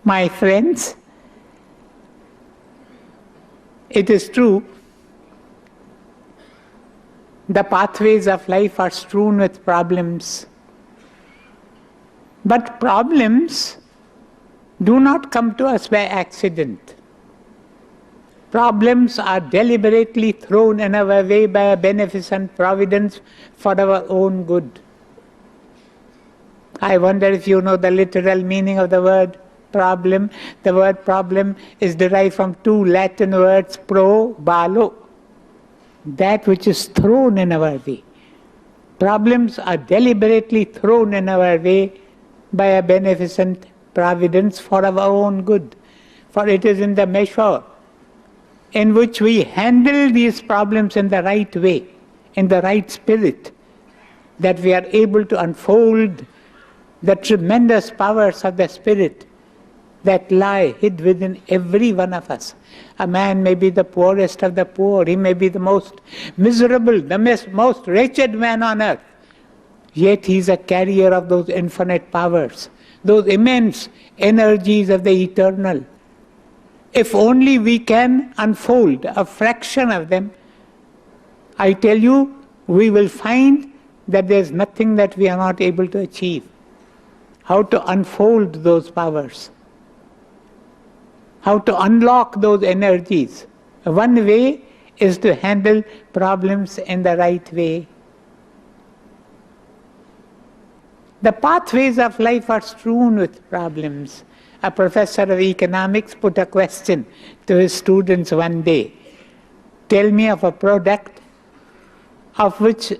My friends, it is true, the pathways of life are strewn with problems. But problems do not come to us by accident. Problems are deliberately thrown in our way by a beneficent providence for our own good. I wonder if you know the literal meaning of the word problem. The word problem is derived from two Latin words, pro, ballo, that which is thrown in our way. Problems are deliberately thrown in our way by a beneficent providence for our own good. For it is in the measure in which we handle these problems in the right way, in the right spirit, that we are able to unfold the tremendous powers of the Spirit that lie hid within every one of us. A man may be the poorest of the poor, he may be the most miserable, the most wretched man on earth, yet he is a carrier of those infinite powers, those immense energies of the eternal. If only we can unfold a fraction of them, I tell you, we will find that there is nothing that we are not able to achieve. How to unfold those powers, how to unlock those energies. One way is to handle problems in the right way. The pathways of life are strewn with problems. A professor of economics put a question to his students one day. Tell me of a product of which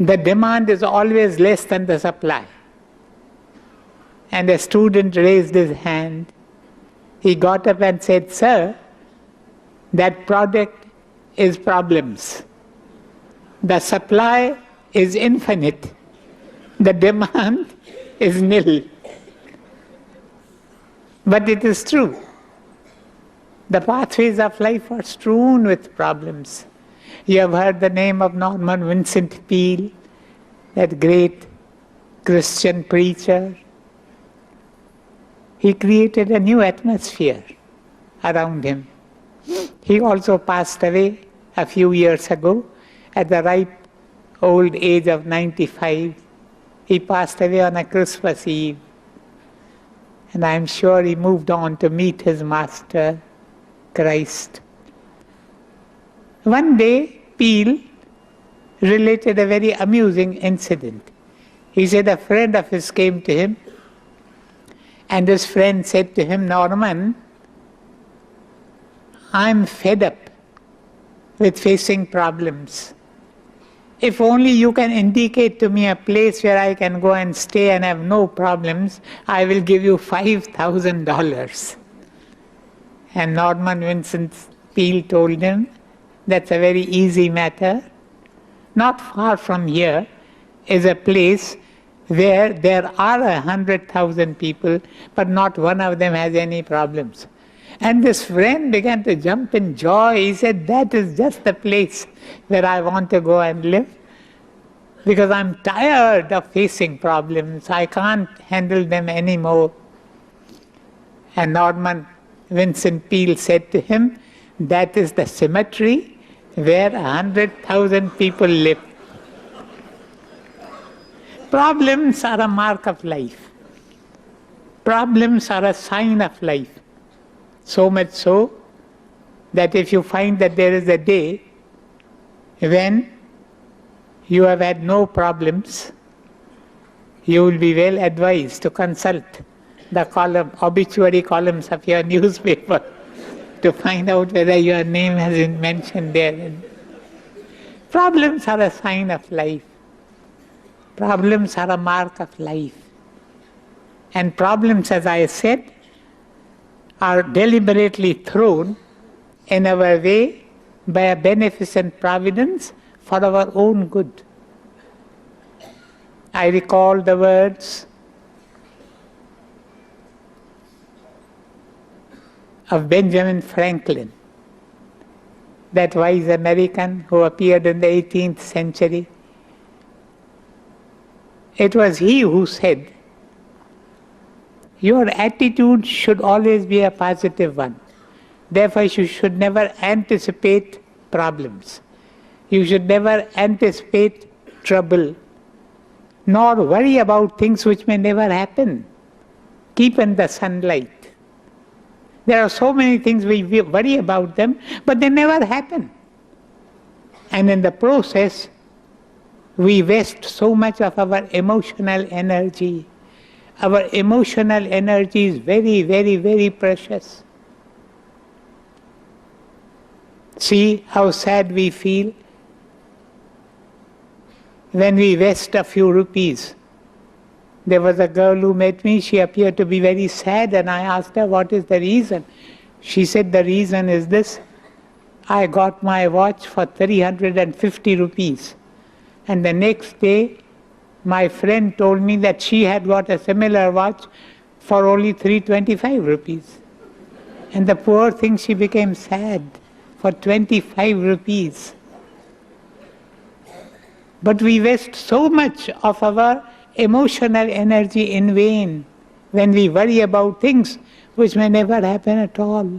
the demand is always less than the supply. And a student raised his hand. He got up and said, "Sir, that product is problems. The supply is infinite. The demand is nil." But it is true. The pathways of life are strewn with problems. You have heard the name of Norman Vincent Peale, that great Christian preacher. He created a new atmosphere around him. He also passed away a few years ago at the ripe old age of 95. He passed away on a Christmas Eve. And I am sure he moved on to meet his master, Christ. One day, Peale related a very amusing incident. He said a friend of his came to him, and his friend said to him, "Norman, I'm fed up with facing problems. If only you can indicate to me a place where I can go and stay and have no problems, I will give you $5,000. And Norman Vincent Peale told him, "That's a very easy matter. Not far from here is a place where there are 100,000 people, but not one of them has any problems." And this friend began to jump in joy. He said, "That is just the place where I want to go and live, because I'm tired of facing problems. I can't handle them anymore." And Norman Vincent Peale said to him, "That is the cemetery where 100,000 people live." Problems are a mark of life. Problems are a sign of life. So much so that if you find that there is a day when you have had no problems, you will be well advised to consult the obituary columns of your newspaper to find out whether your name has been mentioned there. Problems are a sign of life. Problems are a mark of life. And problems, as I said, are deliberately thrown in our way by a beneficent providence for our own good. I recall the words of Benjamin Franklin, that wise American who appeared in the 18th century. It was he who said Your attitude should always be a positive one. Therefore, you should never anticipate problems. You should never anticipate trouble, nor worry about things which may never happen. Keep in the sunlight. There are so many things we worry about them, but they never happen. And in the process, we waste so much of our emotional energy. Our emotional energy is very, very, very precious. See how sad we feel when we waste a few rupees. There was a girl who met me, she appeared to be very sad, and I asked her, what is the reason? She said, the reason is this: I got my watch for 350 rupees. And the next day, my friend told me that she had got a similar watch for only 325 rupees. And the poor thing, she became sad for 25 rupees. But we waste so much of our emotional energy in vain when we worry about things which may never happen at all.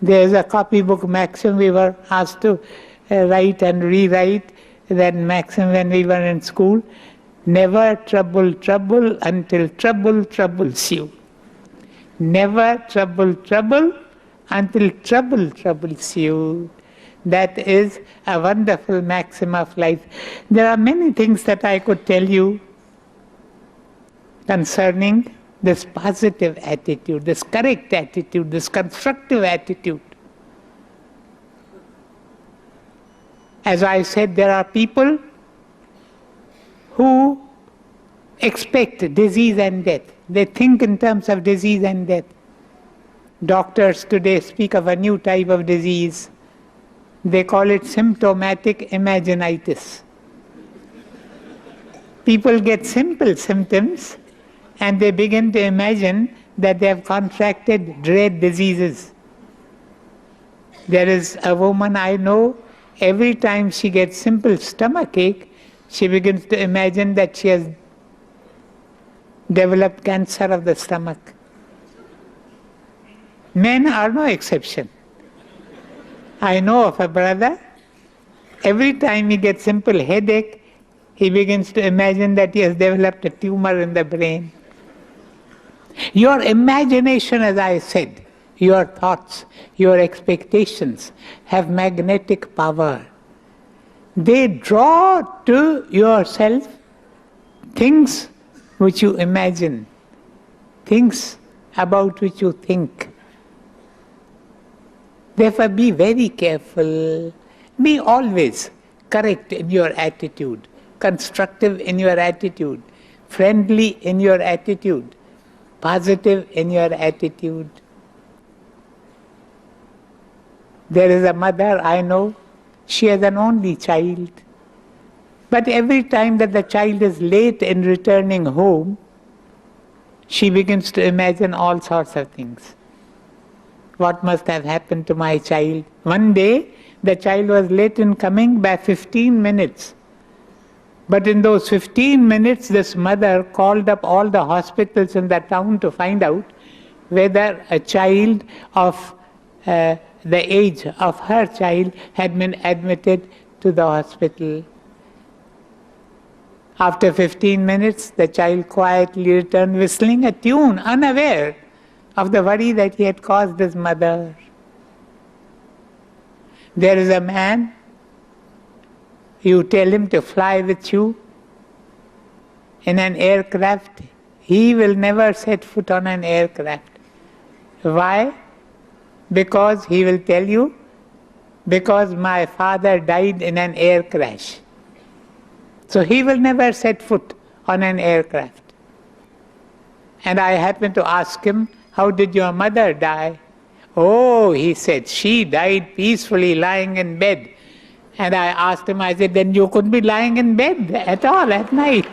There is a copybook maxim we were asked to write and rewrite. That maxim when we were in school: never trouble trouble until trouble troubles you. Never trouble trouble until trouble troubles you. That is a wonderful maxim of life. There are many things that I could tell you concerning this positive attitude, this correct attitude, this constructive attitude. As I said, there are people who expect disease and death. They think in terms of disease and death. Doctors today speak of a new type of disease. They call it symptomatic imaginitis. People get simple symptoms and they begin to imagine that they have contracted dread diseases. There is a woman I know, every time she gets simple stomachache, she begins to imagine that she has developed cancer of the stomach. Men are no exception. I know of a brother, every time he gets simple headache, he begins to imagine that he has developed a tumor in the brain. Your imagination, as I said, your thoughts, your expectations have magnetic power. They draw to yourself things which you imagine, things about which you think. Therefore, be very careful. Be always correct in your attitude, constructive in your attitude, friendly in your attitude, positive in your attitude. There is a mother I know, she has an only child. But every time that the child is late in returning home, she begins to imagine all sorts of things. What must have happened to my child? One day, the child was late in coming by 15 minutes. But in those 15 minutes, this mother called up all the hospitals in the town to find out whether a child of the age of her child had been admitted to the hospital. After 15 minutes, the child quietly returned whistling a tune, unaware of the worry that he had caused his mother. There is a man, you tell him to fly with you in an aircraft, he will never set foot on an aircraft. Why? Because he will tell you, because my father died in an air crash. So he will never set foot on an aircraft. And I happened to ask him, how did your mother die? Oh, he said, she died peacefully lying in bed. And I asked him, I said, then you couldn't be lying in bed at all at night.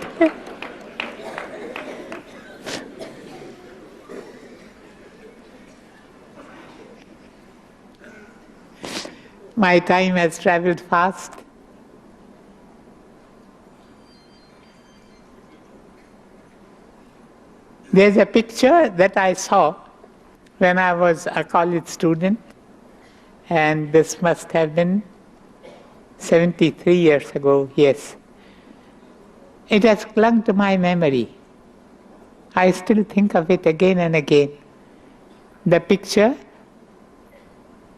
My time has traveled fast. There's a picture that I saw when I was a college student, and this must have been 73 years ago, yes. It has clung to my memory. I still think of it again and again. The picture,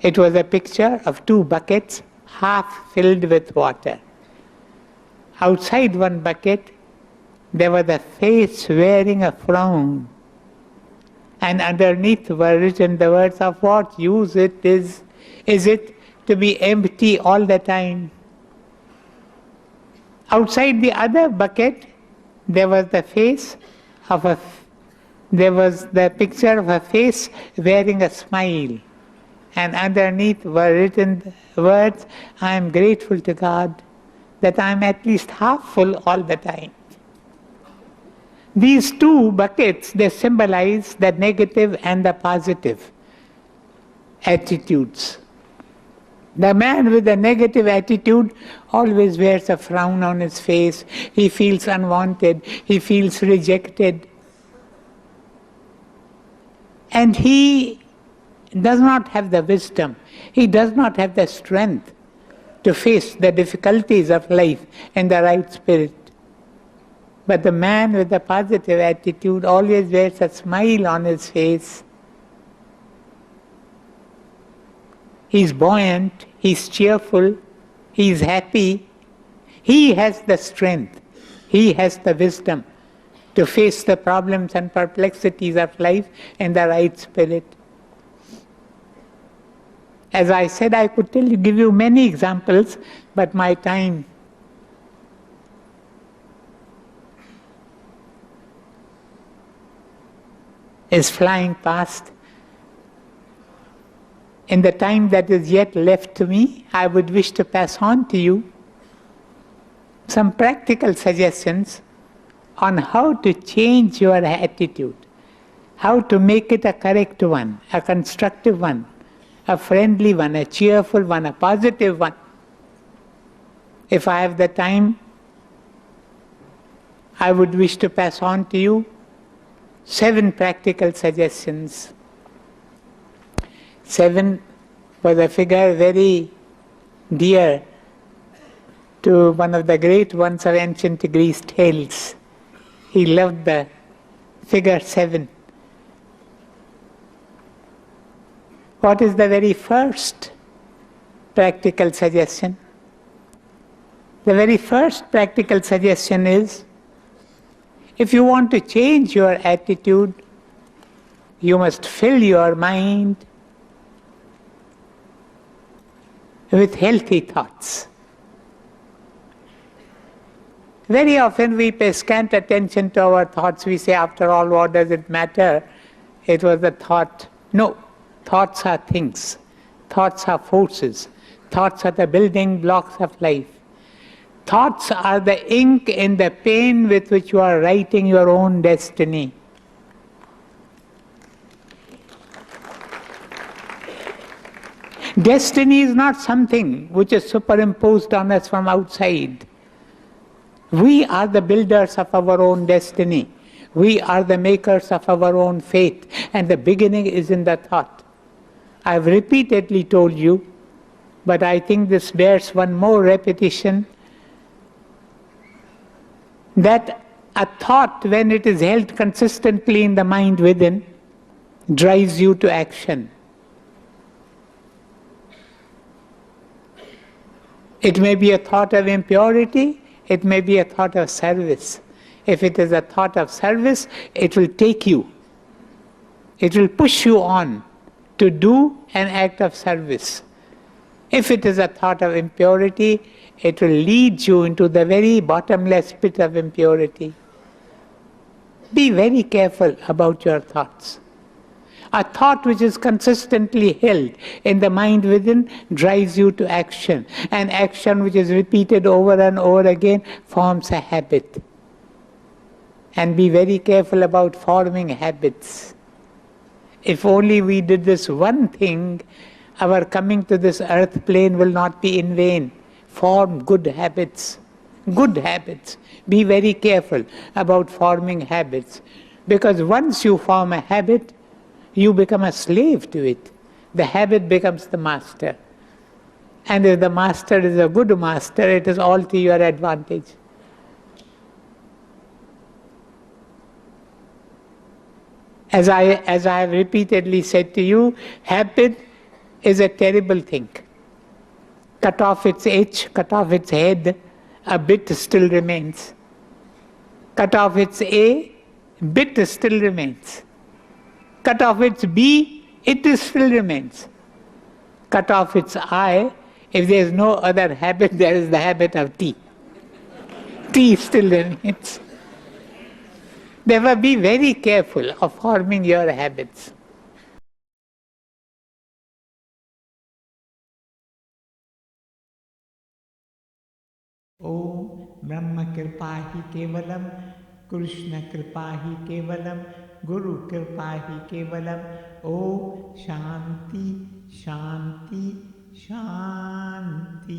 it was a picture of two buckets half filled with water. Outside one bucket, there was a face wearing a frown. And underneath were written the words, of what use it is it to be empty all the time? Outside the other bucket, there was the picture of a face wearing a smile. And underneath were written words, I am grateful to God that I am at least half full all the time. These two buckets, they symbolize the negative and the positive attitudes. The man with a negative attitude always wears a frown on his face. He feels unwanted. He feels rejected. And he does not have the wisdom. He does not have the strength to face the difficulties of life in the right spirit. But the man with a positive attitude always wears a smile on his face. He's buoyant, he's cheerful, he's happy. He has the strength, he has the wisdom to face the problems and perplexities of life in the right spirit. As I said, I could give you many examples, but my time is flying past. In the time that is yet left to me, I would wish to pass on to you some practical suggestions on how to change your attitude, how to make it a correct one, a constructive one, a friendly one, a cheerful one, a positive one. If I have the time, I would wish to pass on to you 7 practical suggestions. 7 was a figure very dear to one of the great ones of ancient Greece, Thales. He loved the figure 7. What is the very first practical suggestion? The very first practical suggestion is, if you want to change your attitude, you must fill your mind with healthy thoughts. Very often we pay scant attention to our thoughts. We say, after all, what does it matter? It was a thought. No, thoughts are things. Thoughts are forces. Thoughts are the building blocks of life. Thoughts are the ink in the pen with which you are writing your own destiny. Destiny is not something which is superimposed on us from outside. We are the builders of our own destiny. We are the makers of our own fate. And the beginning is in the thought. I have repeatedly told you, but I think this bears one more repetition, that a thought, when it is held consistently in the mind within, drives you to action. It may be a thought of impurity, it may be a thought of service. If it is a thought of service, it will take you. It will push you on to do an act of service. If it is a thought of impurity, it will lead you into the very bottomless pit of impurity. Be very careful about your thoughts. A thought which is consistently held in the mind within drives you to action. And action which is repeated over and over again forms a habit. And be very careful about forming habits. If only we did this one thing, our coming to this earth plane will not be in vain. Form good habits. Good habits. Be very careful about forming habits. Because once you form a habit, you become a slave to it. The habit becomes the master. And if the master is a good master, it is all to your advantage. As I have repeatedly said to you, habit is a terrible thing. Cut off its edge, cut off its head, a bit still remains. Cut off its A, bit still remains. Cut off its B, it still remains. Cut off its I, if there is no other habit, there is the habit of T. T still remains. Therefore, be very careful of forming your habits. Om Brahma Kripa hi Kevalam, Krishna Kripa hi Kevalam, Guru Kripa hi Kevalam. Om Shanti, Shanti, Shanti.